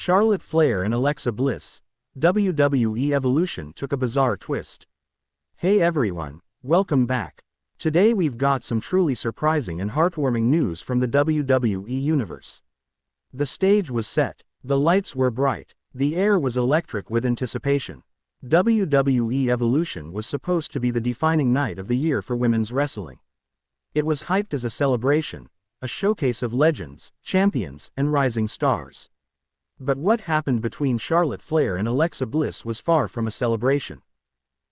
Charlotte Flair and Alexa Bliss, WWE Evolution took a bizarre twist. Hey everyone, welcome back. Today we've got some truly surprising and heartwarming news from the WWE Universe. The stage was set, the lights were bright, the air was electric with anticipation. WWE Evolution was supposed to be the defining night of the year for women's wrestling. It was hyped as a celebration, a showcase of legends, champions, and rising stars. But what happened between Charlotte Flair and Alexa Bliss was far from a celebration.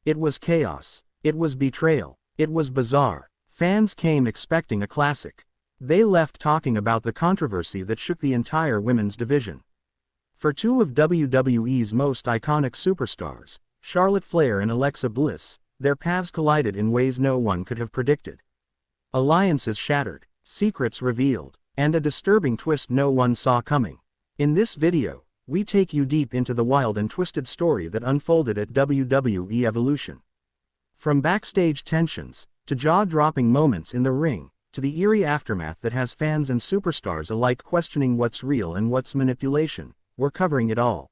It was chaos. It was betrayal. It was bizarre. Fans came expecting a classic. They left talking about the controversy that shook the entire women's division. For two of WWE's most iconic superstars, Charlotte Flair and Alexa Bliss, their paths collided in ways no one could have predicted. Alliances shattered, secrets revealed, and a disturbing twist no one saw coming. In this video, we take you deep into the wild and twisted story that unfolded at WWE Evolution. From backstage tensions, to jaw-dropping moments in the ring, to the eerie aftermath that has fans and superstars alike questioning what's real and what's manipulation, we're covering it all.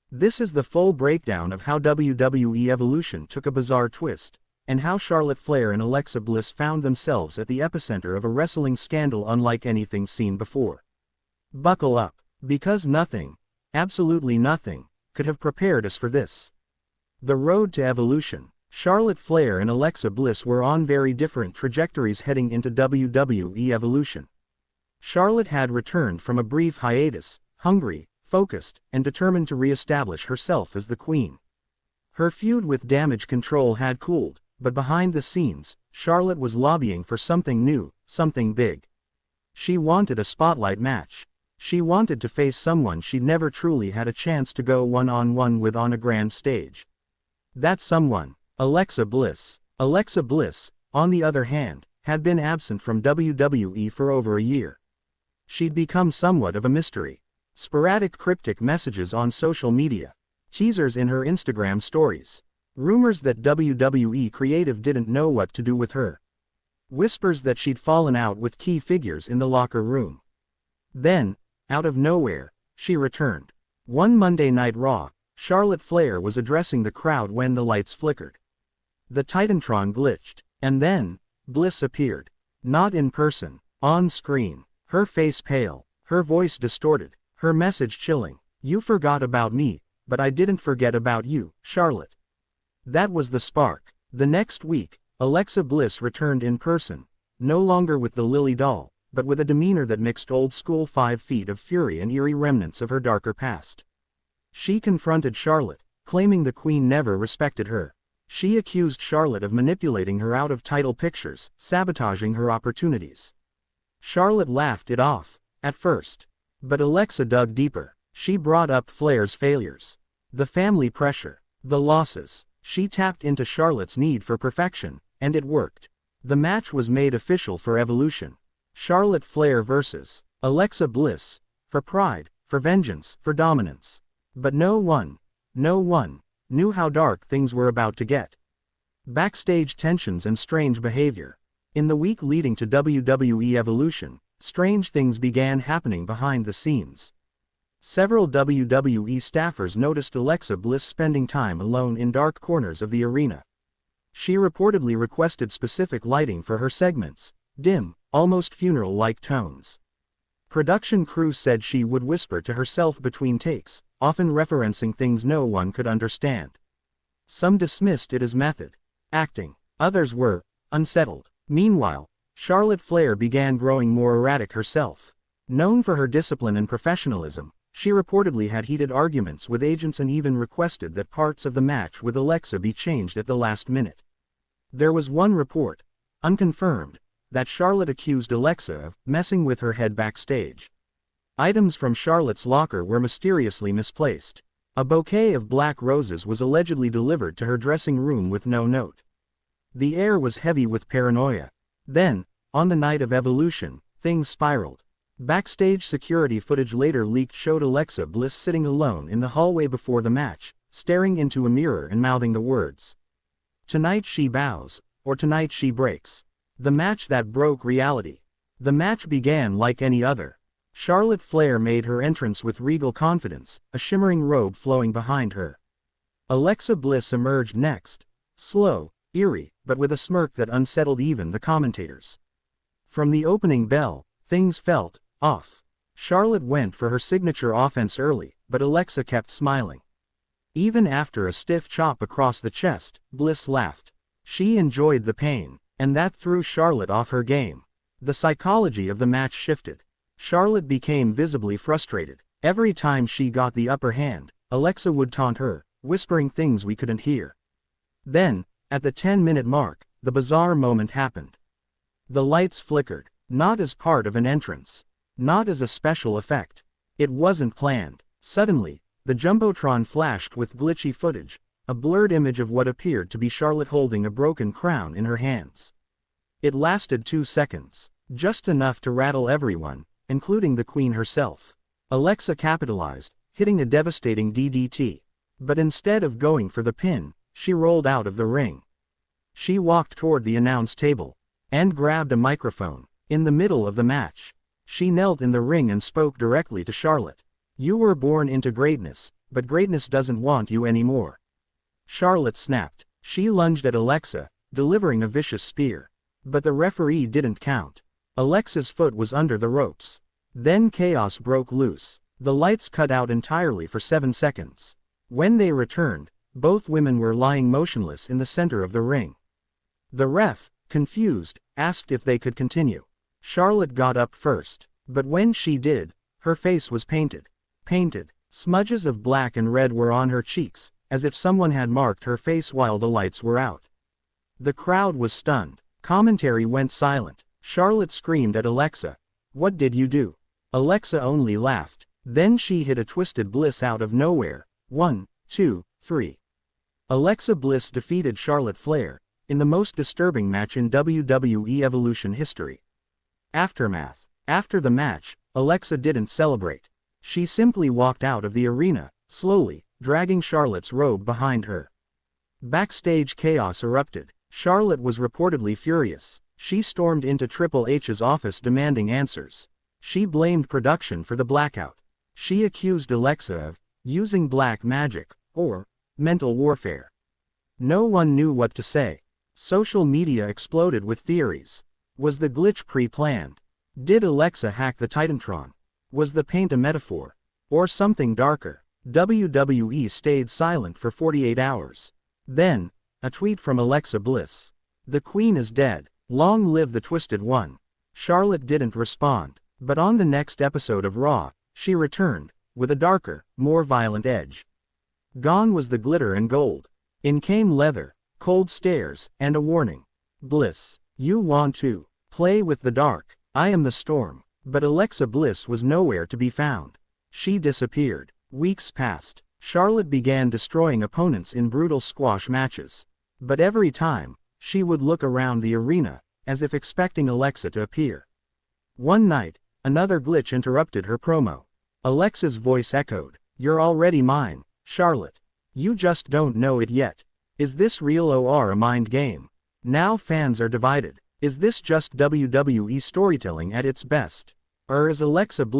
This is the full breakdown of how WWE Evolution took a bizarre twist, and how Charlotte Flair and Alexa Bliss found themselves at the epicenter of a wrestling scandal unlike anything seen before. Buckle up. Because nothing, absolutely nothing, could have prepared us for this. The road to evolution. Charlotte Flair and Alexa Bliss were on very different trajectories heading into WWE Evolution. Charlotte had returned from a brief hiatus, hungry, focused, and determined to re-establish herself as the queen. Her feud with Damage Control had cooled, but behind the scenes, Charlotte was lobbying for something new, something big. She wanted a spotlight match. She wanted to face someone she'd never truly had a chance to go one-on-one with on a grand stage. That someone, Alexa Bliss. Alexa Bliss, on the other hand, had been absent from WWE for over a year. She'd become somewhat of a mystery. Sporadic cryptic messages on social media, teasers in her Instagram stories, rumors that WWE creative didn't know what to do with her, whispers that she'd fallen out with key figures in the locker room. Then, out of nowhere, she returned. One Monday Night Raw, Charlotte Flair was addressing the crowd when the lights flickered. The Titantron glitched, and then, Bliss appeared. Not in person, on screen, her face pale, her voice distorted, her message chilling. You forgot about me, but I didn't forget about you, Charlotte. That was the spark. The next week, Alexa Bliss returned in person, no longer with the Lily doll, but with a demeanor that mixed old-school 5 feet of fury and eerie remnants of her darker past. She confronted Charlotte, claiming the queen never respected her. She accused Charlotte of manipulating her out of title pictures, sabotaging her opportunities. Charlotte laughed it off, at first. But Alexa dug deeper. She brought up Flair's failures, the family pressure, the losses. She tapped into Charlotte's need for perfection, and it worked. The match was made official for Evolution. Charlotte Flair vs. Alexa Bliss, for pride, for vengeance, for dominance. But no one knew how dark things were about to get. Backstage tensions and strange behavior. In the week leading to WWE Evolution, strange things began happening behind the scenes. Several WWE staffers noticed Alexa Bliss spending time alone in dark corners of the arena. She reportedly requested specific lighting for her segments, dim, almost funeral-like tones. Production crew said she would whisper to herself between takes, often referencing things no one could understand. Some dismissed it as method acting. Others were unsettled. Meanwhile, Charlotte Flair began growing more erratic herself. Known for her discipline and professionalism, she reportedly had heated arguments with agents and even requested that parts of the match with Alexa be changed at the last minute. There was one report, unconfirmed, that Charlotte accused Alexa of messing with her head backstage. Items from Charlotte's locker were mysteriously misplaced. A bouquet of black roses was allegedly delivered to her dressing room with no note. The air was heavy with paranoia. Then, on the night of Evolution, things spiraled. Backstage security footage later leaked showed Alexa Bliss sitting alone in the hallway before the match, staring into a mirror and mouthing the words, "Tonight she bows, or tonight she breaks." The match that broke reality. The match began like any other. Charlotte Flair made her entrance with regal confidence, a shimmering robe flowing behind her. Alexa Bliss emerged next. Slow, eerie, but with a smirk that unsettled even the commentators. From the opening bell, things felt off. Charlotte went for her signature offense early, but Alexa kept smiling. Even after a stiff chop across the chest, Bliss laughed. She enjoyed the pain, and that threw Charlotte off her game. The psychology of the match shifted. Charlotte became visibly frustrated. Every time she got the upper hand, Alexa would taunt her, whispering things we couldn't hear. Then, at the 10-minute mark, the bizarre moment happened. The lights flickered, not as part of an entrance, not as a special effect. It wasn't planned. Suddenly, the Jumbotron flashed with glitchy footage, a blurred image of what appeared to be Charlotte holding a broken crown in her hands. It lasted 2 seconds, just enough to rattle everyone, including the Queen herself. Alexa capitalized, hitting a devastating DDT. But instead of going for the pin, she rolled out of the ring. She walked toward the announce table and grabbed a microphone. In the middle of the match, she knelt in the ring and spoke directly to Charlotte. "You were born into greatness, but greatness doesn't want you anymore." Charlotte snapped. She lunged at Alexa, delivering a vicious spear. But the referee didn't count. Alexa's foot was under the ropes. Then chaos broke loose. The lights cut out entirely for 7 seconds. When they returned, both women were lying motionless in the center of the ring. The ref, confused, asked if they could continue. Charlotte got up first, but when she did, her face was painted. Smudges of black and red were on her cheeks, as if someone had marked her face while the lights were out. The crowd was stunned. Commentary went silent. Charlotte screamed at Alexa, "What did you do?" Alexa only laughed. Then she hit a twisted Bliss out of nowhere. 1, 2, 3. Alexa Bliss defeated Charlotte Flair, in the most disturbing match in WWE Evolution history. Aftermath. After the match, Alexa didn't celebrate. She simply walked out of the arena, slowly, dragging Charlotte's robe behind her. Backstage chaos erupted. Charlotte was reportedly furious. She stormed into Triple H's office demanding answers. She blamed production for the blackout. She accused Alexa of using black magic, or mental warfare. No one knew what to say. Social media exploded with theories. Was the glitch pre-planned? Did Alexa hack the Titantron? Was the paint a metaphor? Or something darker? WWE stayed silent for 48 hours. Then, a tweet from Alexa Bliss. "The Queen is dead. Long live the Twisted One." Charlotte didn't respond, but on the next episode of Raw, she returned, with a darker, more violent edge. Gone was the glitter and gold. In came leather, cold stares, and a warning. "Bliss, you want to play with the dark. I am the storm." But Alexa Bliss was nowhere to be found. She disappeared. Weeks passed. Charlotte began destroying opponents in brutal squash matches. But every time, she would look around the arena, as if expecting Alexa to appear. One night, another glitch interrupted her promo. Alexa's voice echoed, "You're already mine, Charlotte. You just don't know it yet. Is this real or a mind game?" Now fans are divided. Is this just WWE storytelling at its best? Or is Alexa Bliss